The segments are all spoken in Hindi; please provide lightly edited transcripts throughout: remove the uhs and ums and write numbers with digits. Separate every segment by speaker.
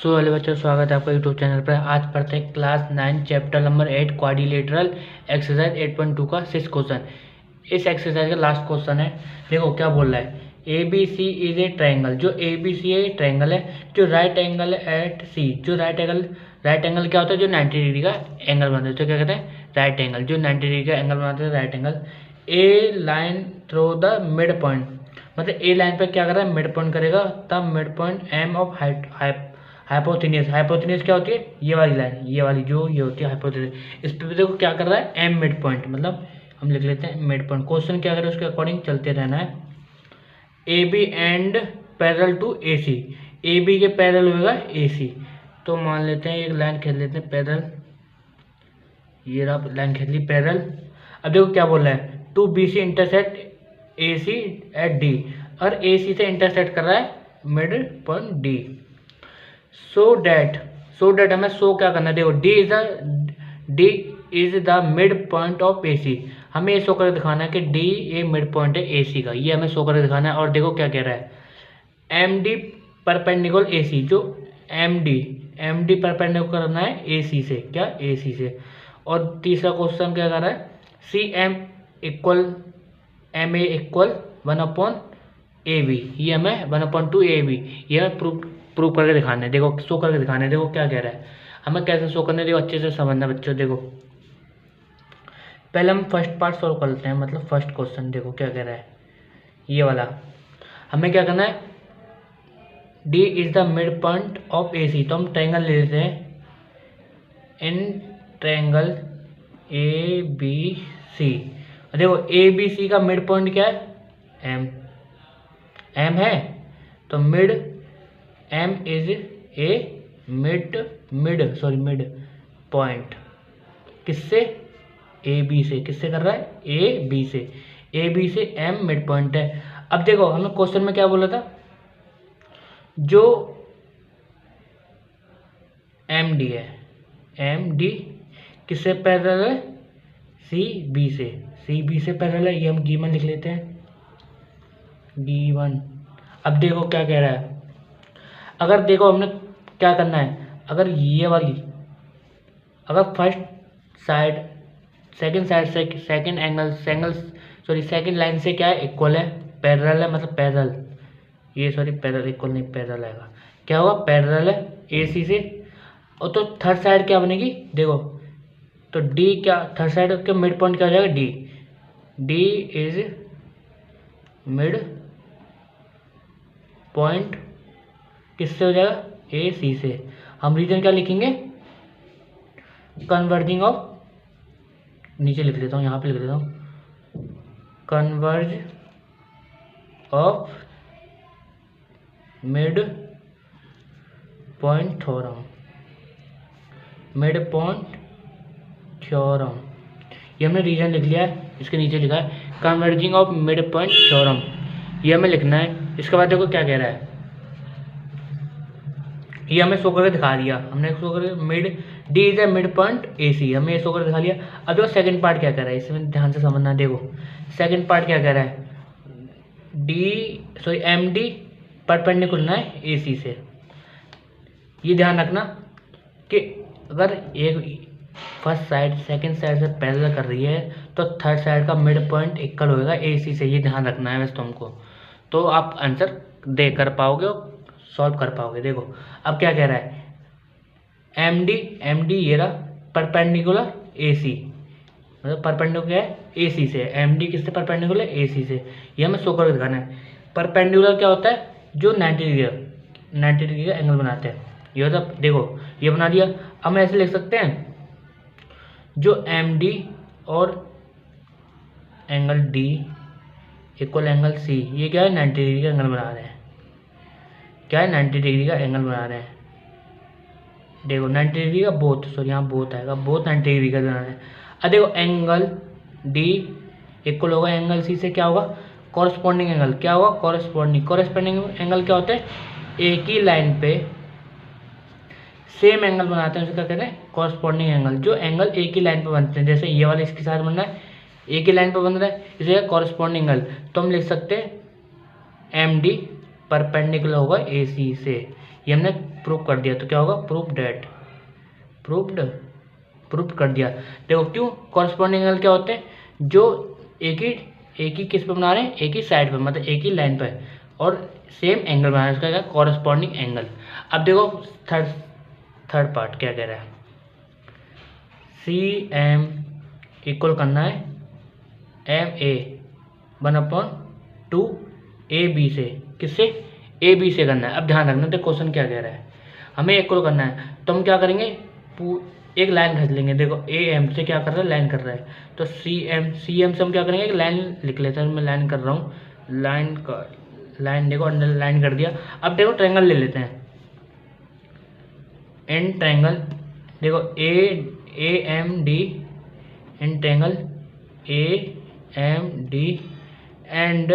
Speaker 1: सो हेलो बच्चों, स्वागत है आपका यूट्यूब चैनल पर। आज पढ़ते हैं class 9 chapter number 8 quadrilateral exercise 8.2 का 6 क्वेश्चन। इस एक्सरसाइज का लास्ट क्वेश्चन है। देखो क्या बोल रहा है, A B C is a triangle. जो ए बी सी है ट्राइंगल है, जो राइट एंगल एट सी, जो राइट एंगल क्या होता है, जो 90 डिग्री का एंगल बनाते हैं, तो क्या कहते हैं राइट एंगल। जो 90 डिग्री का एंगल बनाते हैं right angle. A line through the mid point, मतलब ए लाइन पर क्या कर रहा है, मिड पॉइंट करेगा, तब mid point M of hypotenuse. Hypotenuse क्या होती है, ये वाली लाइन, ये वाली जो ये होती है हाइपोटेन्यूज। इस पे भी देखो क्या कर रहा है, एम मिड पॉइंट, मतलब हम लिख लेते हैं मिड पॉइंट। क्वेश्चन क्या करें, उसके अकॉर्डिंग चलते रहना है। A B and parallel to A C, A B के पैरेलल होगा ए सी। तो मान लेते हैं एक लाइन खींच लेते हैं पैरेलल, ये रहा लाइन खींच ली पैरेलल। अब देखो क्या बोल रहा है, to B C intersect A C at D, और ए सी से इंटरसेक्ट कर रहा है mid point D. So that हमें शो क्या करना है, देखो D is the mid point of A C. हमें ये शो करके दिखाना है कि डी ए मिड पॉइंट है ए सी का, ये हमें शो करके दिखाना है। और देखो क्या कह रहा है, एम डी परपेंडिकुलर ए सी, जो एम डी परपेंडिकुलर करना है ए सी से, क्या ए सी से। और तीसरा क्वेश्चन क्या कर रहा है, C M A equal 1/, A B, ये हमें 1/2 ए बी, ये हमें प्रूव करके दिखाना है। देखो शो करके दिखाना है। देखो क्या कह रहा है, हमें कैसे शो करना है, देखो अच्छे से समझना बच्चों। देखो पहले हम फर्स्ट पार्ट सॉल्व कर लेते हैं, मतलब फर्स्ट क्वेश्चन। देखो क्या कह रहा है, ये वाला हमें क्या करना है, D is the mid point of A C. तो हम ट्रायंगल ले लेते हैं, इन ट्रायंगल ए बी सी। देखो ए बी सी का मिड पॉइंट क्या है, एम है, तो mid M is a mid point किससे, ए बी से। किससे कर रहा है, ए बी से एम मिड पॉइंट है। अब देखो हमें क्वेश्चन में क्या बोला था, जो एम डी है, एम डी किससे पैरेलल है, सी बी से पैरेलल है। ये हम गिवन लिख लेते हैं, गिवन। अब देखो क्या कह रहा है, अगर देखो हमने क्या करना है, अगर ये वाली, अगर फर्स्ट साइड सेकंड साइड से सेकंड लाइन से क्या है, इक्वल है, पैरेलल है, मतलब पैरेलल, ये पैरेलल इक्वल नहीं, पैरेलल आएगा, क्या होगा पैरेलल है ए सी से। और तो थर्ड साइड क्या बनेगी, देखो तो डी क्या, थर्ड साइड के मिड पॉइंट क्या हो जाएगा, डी इज मिड पॉइंट किससे हो जाएगा, ए सी से। हम रीजन क्या लिखेंगे, कन्वर्जिंग ऑफ, नीचे लिख लेता हूँ, यहाँ पे लिख लेता हूँ, converse of mid point theorem, ये हमने रीजन लिख लिया है। इसके नीचे लिखा है converging of mid point theorem, ये हमें लिखना है। इसके बाद देखो क्या कह रहा है, ये हमें शो करके दिखा दिया, हमने शो करके mid D is a mid point A C, हमें ये शो करके दिखा दिया। अब देखो सेकंड पार्ट क्या कर रहा है, इसमें ध्यान से समझना। देखो सेकंड पार्ट क्या कह रहा है, एम डी परपेंडिकुलर है ए सी से। ये ध्यान रखना कि अगर एक फर्स्ट साइड सेकंड साइड से पैरेलल कर रही है, तो थर्ड साइड का मिड पॉइंट इक्वल होगा ए सी से। ये ध्यान रखना है वैसे तुमको, तो आप आंसर दे कर पाओगे और सॉल्व कर पाओगे। देखो अब क्या कह रहा है, एम डी ये रहा परपेंडिकुलर ए सी, मतलब परपेंडिकुलर है ए सी से, एम डी किससे परपेंडिकुलर ए सी से, ये हमें शो करके दिखाना है। परपेंडिकुलर क्या होता है, जो 90 डिग्री का एंगल बनाते हैं, ये होता है। देखो ये बना दिया। अब हम ऐसे लिख सकते हैं, जो एम डी और angle D equal angle C, ये क्या है 90 डिग्री का एंगल बना रहे हैं, क्या है 90 डिग्री का एंगल बना रहे हैं। देखो 90 डिग्री का बोथ, यहाँ बोथ आएगा, बोथ 90 डिग्री का बना रहे हैं। अब देखो एंगल डी इक्वल होगा एंगल सी से, क्या होगा कॉरस्पॉन्डिंग एंगल, क्या होगा कॉरस्पॉन्डिंग एंगल क्या होते हैं, एक ही लाइन पे सेम एंगल बनाते हैं, उसको क्या कहते हैं कॉरस्पॉन्डिंग एंगल। जो एंगल एक ही लाइन पे बनते हैं, जैसे ये वाला इसके साथ बन रहा है, एक ही लाइन पे बन रहा है, इसे कॉरस्पॉन्डिंग एंगल। तो हम लिख सकते हैं एम डी परपेंडिकुलर होगा ए सी से, ये हमने प्रूव कर दिया, तो क्या होगा, प्रूव डेट, प्रूव कर दिया। देखो क्यों, कॉरस्पॉन्डिंग एंगल क्या होते हैं, जो एक ही किस पे बना रहे हैं, एक ही साइड पे, मतलब एक ही लाइन पे, और सेम एंगल बना रहे हैं, उसका क्या, कॉरस्पॉन्डिंग एंगल। अब देखो थर्ड पार्ट क्या कह रहा है, सी एम इक्वल करना है एम ए 1/2 ए बी से, किससे, ए बी से करना है। अब ध्यान रखना, तो क्वेश्चन क्या कह रहा है, हमें इक्वल करना है, तो हम क्या करेंगे, एक लाइन खींच लेंगे। देखो ए एम से क्या कर रहा है, लाइन कर रहा है, तो सी एम से हम क्या करेंगे, एक लाइन लिख लेते हैं। मैं लाइन कर रहा हूँ, लाइन देखो अंडर लाइन कर दिया। अब देखो ट्रायंगल ले लेते हैं, एन ट्रायंगल, देखो A M D, in triangle A M D and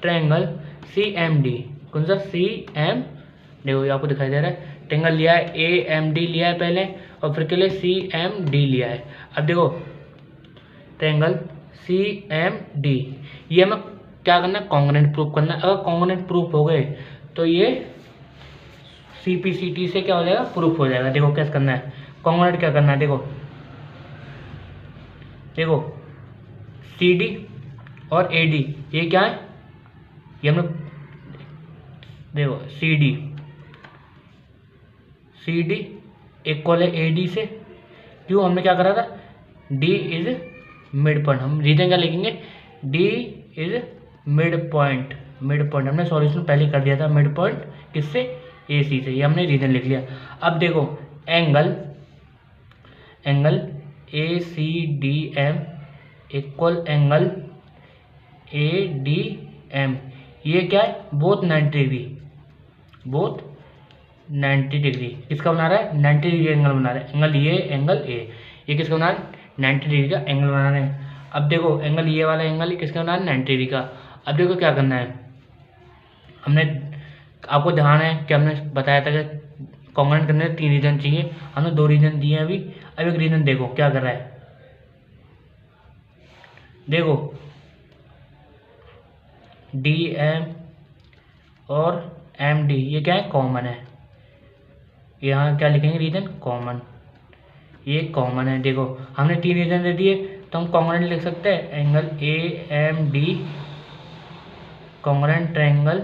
Speaker 1: triangle C M D, कौन सा, सी एम, देखो ये आपको दिखाई दे रहा है, ट्रायंगल लिया है ए एम डी लिया है पहले, और फिर के लिए सी एम डी लिया है। अब देखो ट्रायंगल सी एम डी, ये हमें क्या करना है, कॉन्ग्रुएंट प्रूफ करना है। अगर कॉन्ग्रुएंट प्रूफ हो गए तो ये CPCT से क्या हो जाएगा, प्रूफ हो जाएगा। देखो कैसे करना है, कॉन्ग्रुएंट क्या करना है, देखो CD और AD ये क्या है, ये हम लोग देखो CD इक्वल है AD से, क्यों, हमने क्या करा था, D इज मिड पॉइंट, हम रीजन क्या लिखेंगे, D इज मिड पॉइंट, हमने सॉल्यूशन पहले कर दिया था, मिड पॉइंट किससे, AC से, ये हमने रीजन लिख लिया। अब देखो angle ACDM equal angle ADM, ये क्या है, बोथ 90 डिग्री, किसका बना रहा है, 90 डिग्री एंगल बना रहा है, एंगल ये किसका बना रहा है, 90 डिग्री का एंगल बना रहे हैं। अब देखो एंगल ये वाला एंगल किसका बना रहा है, 90 डिग्री का। अब देखो क्या करना है, हमने आपको ध्यान है कि हमने बताया था कि कॉन्ग्रुएंट करने में 3 रीजन चाहिए, हमने 2 रीजन दिए हैं अभी। अब एक रीजन देखो क्या कर रहा है, देखो DM और MD ये क्या है, कॉमन है, यहाँ क्या लिखेंगे, रीजन कॉमन, ये कॉमन है। देखो हमने 3 रीजन दे दिए, तो हम कॉन्ग्रुएंट लिख सकते हैं, angle AMD congruent triangle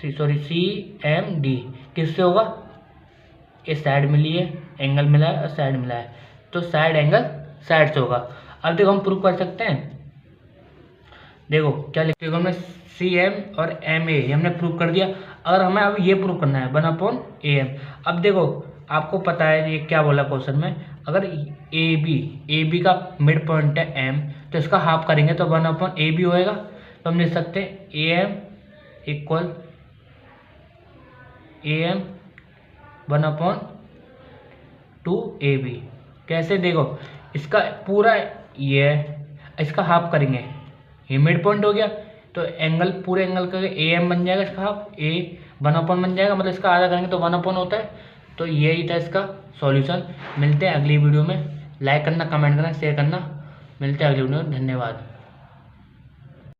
Speaker 1: CMD किससे होगा, इस साइड मिली है, एंगल मिला है और साइड मिला है, तो साइड एंगल साइड से होगा। अब देखो हम प्रूव कर सकते हैं, देखो क्या लिखते हैं, हमने CM और MA हमने प्रूव कर दिया। अगर हमें अब ये प्रूव करना है 1/AM, अब देखो आपको पता है ये क्या बोला क्वेश्चन में, अगर AB का मिड पॉइंट है M, तो इसका हाफ करेंगे तो 1/AB होएगा। तो हम लिख सकते हैं AM इक्वल AM 1/2AB। कैसे, देखो इसका पूरा ये इसका हाफ करेंगे, ये मिड पॉइंट हो गया, तो एंगल पूरे एंगल का AM बन जाएगा, इसका हाफ A 1/, बन जाएगा, मतलब इसका आधा करेंगे तो 1/, होता है। तो यही था इसका सॉल्यूशन। मिलते हैं अगली वीडियो में, लाइक करना, कमेंट करना, शेयर करना, मिलते हैं अगली वीडियो में, धन्यवाद।